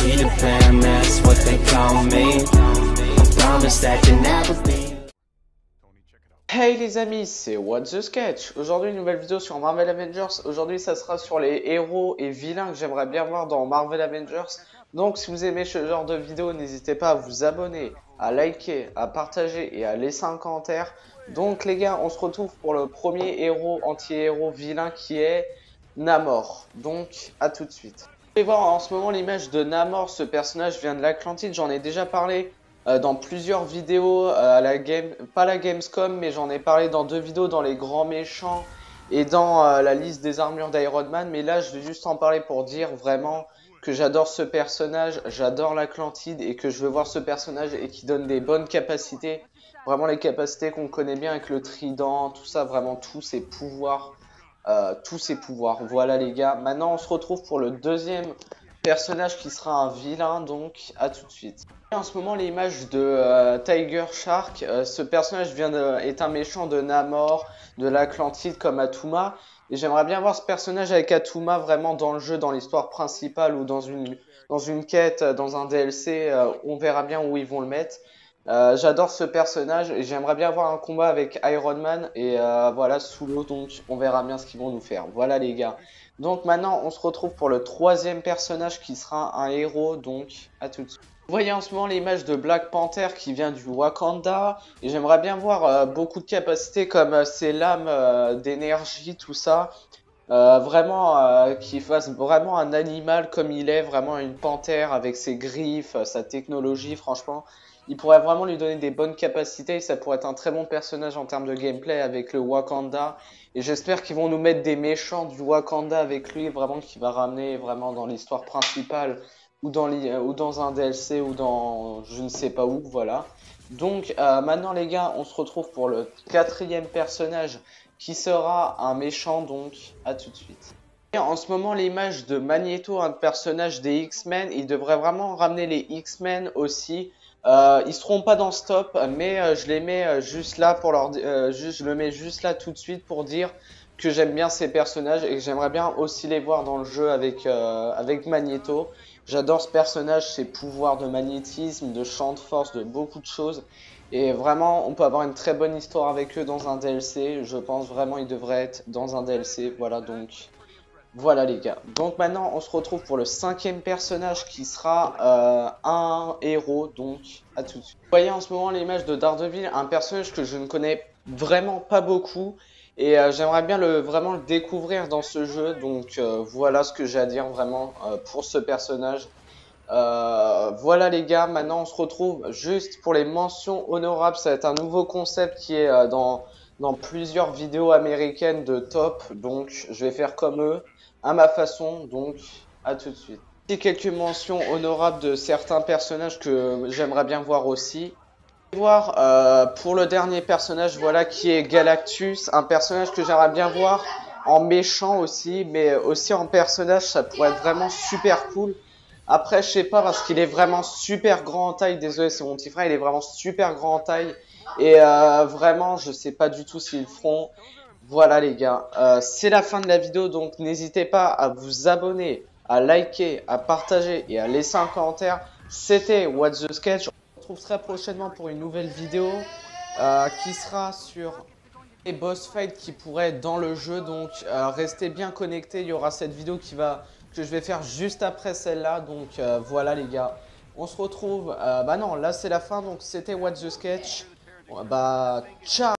Peter Pan, that's what they call me. I promise that you'll never be. Hey les amis, c'est What the Sketch. Aujourd'hui une nouvelle vidéo sur Marvel Avengers. Aujourd'hui ça sera sur les héros et vilains que j'aimerais bien voir dans Marvel Avengers. Donc si vous aimez ce genre de vidéo, n'hésitez pas à vous abonner, à liker, à partager et à laisser un commentaire. Donc les gars, on se retrouve pour le premier héros, anti-héros, vilain qui est Namor. Donc à tout de suite. Vous pouvez voir en ce moment l'image de Namor, ce personnage vient de l'Atlantide, j'en ai déjà parlé. Dans plusieurs vidéos à la pas la Gamescom, mais j'en ai parlé dans 2 vidéos dans les grands méchants et dans la liste des armures d'Iron Man. Mais là, je vais juste en parler pour dire vraiment que j'adore ce personnage, j'adore l'Atlantide et que je veux voir ce personnage et qui donne des bonnes capacités. Vraiment les capacités qu'on connaît bien avec le trident, tout ça, vraiment tous ses pouvoirs. Voilà les gars. Maintenant, on se retrouve pour le deuxième personnage qui sera un vilain, donc à tout de suite. En ce moment l'image de Tiger Shark, ce personnage est un méchant de Namor, de l'Atlantide comme Attuma, et j'aimerais bien voir ce personnage avec Attuma vraiment dans le jeu, dans l'histoire principale ou dans une quête, dans un DLC, on verra bien où ils vont le mettre. J'adore ce personnage et j'aimerais bien voir un combat avec Iron Man et voilà sous l'eau, donc on verra bien ce qu'ils vont nous faire. Voilà les gars. Donc maintenant on se retrouve pour le troisième personnage qui sera un héros, donc à tout de suite. Vous voyez en ce moment l'image de Black Panther qui vient du Wakanda et j'aimerais bien voir beaucoup de capacités comme ses lames d'énergie, tout ça. Qu'il fasse vraiment un animal comme il est, vraiment une panthère avec ses griffes, sa technologie, franchement. Il pourrait vraiment lui donner des bonnes capacités et ça pourrait être un très bon personnage en termes de gameplay avec le Wakanda. Et j'espère qu'ils vont nous mettre des méchants du Wakanda avec lui, vraiment qui va ramener vraiment dans l'histoire principale ou dans un DLC ou dans je ne sais pas où, voilà. Donc maintenant les gars, on se retrouve pour le quatrième personnage qui sera un méchant, donc à tout de suite. Et en ce moment l'image de Magneto, un personnage des X-Men, il devrait vraiment ramener les X-Men aussi. Ils seront pas dans ce top, mais je les mets juste là pour je le mets juste là tout de suite pour dire que j'aime bien ces personnages et que j'aimerais bien aussi les voir dans le jeu avec Magneto. J'adore ce personnage, ses pouvoirs de magnétisme, de champ de force, de beaucoup de choses. Et vraiment, on peut avoir une très bonne histoire avec eux dans un DLC. Je pense vraiment ils devraient être dans un DLC. Voilà donc. Voilà les gars. Donc maintenant, on se retrouve pour le cinquième personnage qui sera un héros. Donc à tout de suite. Vous voyez en ce moment l'image de Daredevil, un personnage que je ne connais vraiment pas beaucoup. Et j'aimerais bien vraiment le découvrir dans ce jeu. Donc voilà ce que j'ai à dire vraiment pour ce personnage. Voilà les gars, maintenant on se retrouve juste pour les mentions honorables. Ça va être un nouveau concept qui est dans plusieurs vidéos américaines de top. Donc je vais faire comme eux, à ma façon. Donc à tout de suite. Et quelques mentions honorables de certains personnages que j'aimerais bien voir aussi. Voir pour le dernier personnage, voilà, qui est Galactus, un personnage que j'aimerais bien voir en méchant aussi, mais aussi en personnage, ça pourrait être vraiment super cool. Après, je sais pas, parce qu'il est vraiment super grand en taille, désolé, c'est mon petit frère, il est vraiment super grand en taille, et vraiment, je sais pas du tout s'ils le feront. Voilà les gars, c'est la fin de la vidéo, donc n'hésitez pas à vous abonner, à liker, à partager et à laisser un commentaire. C'était What the Sketch. On se retrouve très prochainement pour une nouvelle vidéo qui sera sur les boss fights qui pourraient être dans le jeu. Donc restez bien connectés, il y aura cette vidéo que je vais faire juste après celle-là. Donc voilà les gars, on se retrouve, bah non là c'est la fin, donc c'était What the Sketch. Bah ciao.